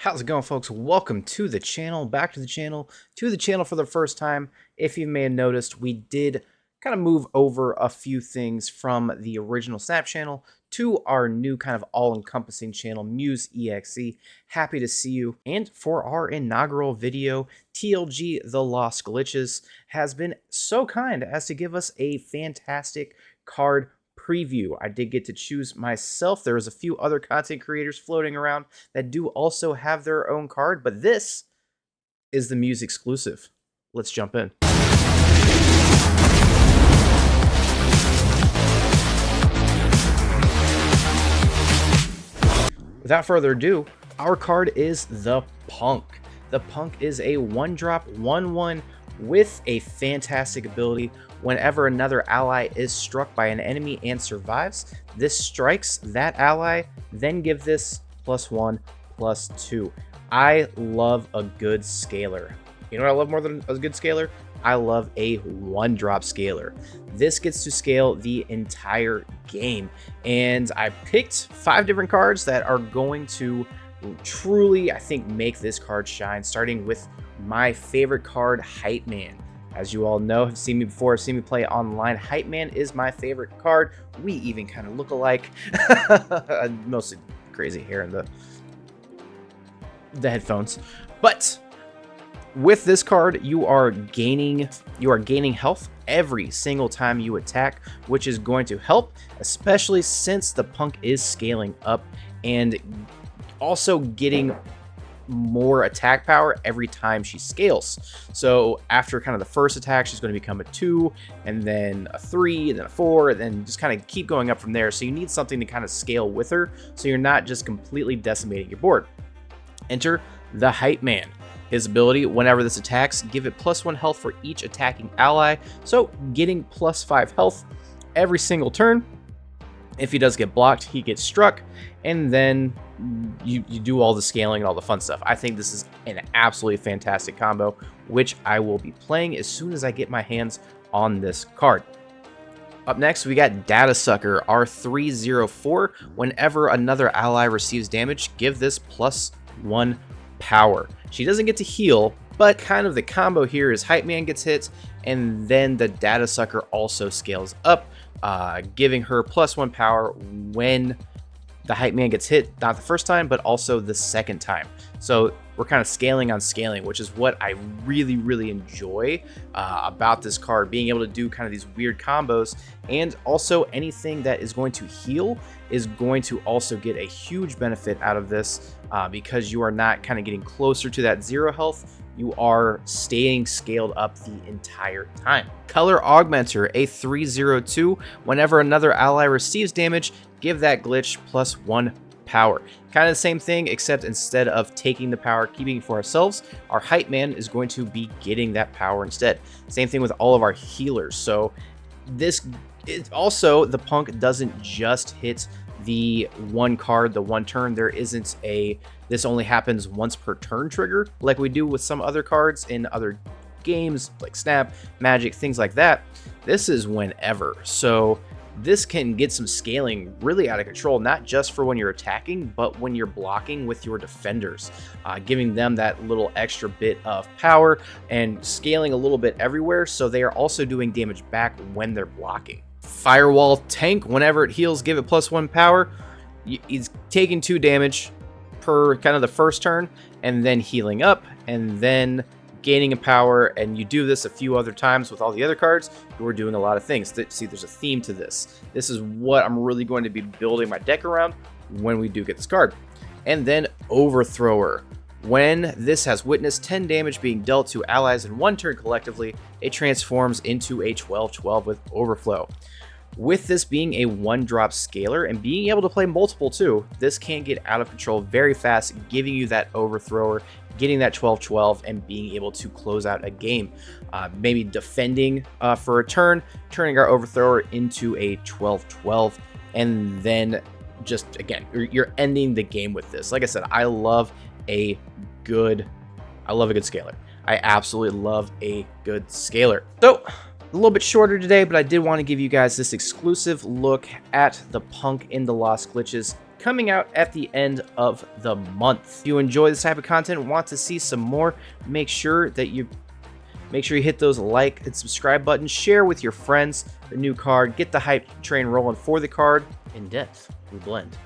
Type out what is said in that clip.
How's it going, folks? Welcome to the channel, back to the channel for the first time. If you may have noticed, we did kind of move over a few things from the original Snap channel to our new kind of all-encompassing channel, Muse EXE. Happy to see you. And for our inaugural video, TLG The Lost Glitches has been so kind as to give us a fantastic card preview. I did get to choose myself. There was a few other content creators floating around that do also have their own card, but this is the Muse exclusive. Let's jump in. Without further ado, our card is the Punk. The Punk is a 1-drop 1/1 with a fantastic ability. Whenever another ally is struck by an enemy and survives, this strikes that ally, then give this +1/+2. I love a good scaler. You know what I love more than a good scaler? I love a 1-drop scaler. This gets to scale the entire game. And I picked 5 different cards that are going to truly, I think, make this card shine, starting with my favorite card, Hype Man. As you all know, have seen me before, have seen me play online, Hype Man is my favorite card. We even kind of look alike. Mostly crazy hair in the headphones. But with this card, you are gaining health every single time you attack, which is going to help, especially since the Punk is scaling up and also getting more attack power every time she scales. So after kind of the first attack, she's going to become a 2, and then a 3, and then a 4, and then just kind of keep going up from there. So you need something to kind of scale with her, so you're not just completely decimating your board. Enter the Hype Man. His ability, whenever this attacks, give it +1 health for each attacking ally, so getting +5 health every single turn. If he does get blocked, he gets struck, and then you do all the scaling and all the fun stuff. I think this is an absolutely fantastic combo, which I will be playing as soon as I get my hands on this card. Up next, we got Data Sucker, our 3/04. Whenever another ally receives damage, give this +1 power. She doesn't get to heal, but kind of the combo here is Hype Man gets hit, and then the Data Sucker also scales up, giving her +1 power when the Hype Man gets hit, not the first time, but also the second time. So we're kind of scaling on scaling, which is what I really, really enjoy about this card, being able to do kind of these weird combos. And also anything that is going to heal is going to also get a huge benefit out of this because you are not kind of getting closer to that 0 health. You are staying scaled up the entire time. Color Augmenter, a 3/02. Whenever another ally receives damage, give that glitch +1 power. Kind of the same thing, except instead of taking the power, keeping it for ourselves, our Hype Man is going to be getting that power instead. Same thing with all of our healers. So this is also, the Punk doesn't just hit the one card, the one turn. There isn't a this only happens once per turn trigger like we do with some other cards in other games like Snap, Magic, things like that. This is whenever. So this can get some scaling really out of control, not just for when you're attacking, but when you're blocking with your defenders, giving them that little extra bit of power and scaling a little bit everywhere, so they are also doing damage back when they're blocking. Firewall Tank, whenever it heals, give it +1 power. He's taking 2 damage per kind of the first turn, and then healing up, and then gaining a power, and you do this a few other times with all the other cards, you're doing a lot of things. See, there's a theme to this. This is what I'm really going to be building my deck around when we do get this card. And then Overthrower. When this has witnessed 10 damage being dealt to allies in one turn collectively, it transforms into a 12/12 with Overflow. With this being a 1-drop scaler and being able to play multiple too, this can get out of control very fast, giving you that Overthrower, getting that 12/12, and being able to close out a game. Maybe defending for a turn, turning our Overthrower into a 12/12, and then just, again, you're ending the game with this. Like I said, I love a good scaler. I absolutely love a good scaler. So a little bit shorter today, but I did want to give you guys this exclusive look at the Punk in the Lost Glitches coming out at the end of the month. If you enjoy this type of content and want to see some more, make sure you hit those like and subscribe buttons, share with your friends the new card, get the hype train rolling for the card. In depth, we blend.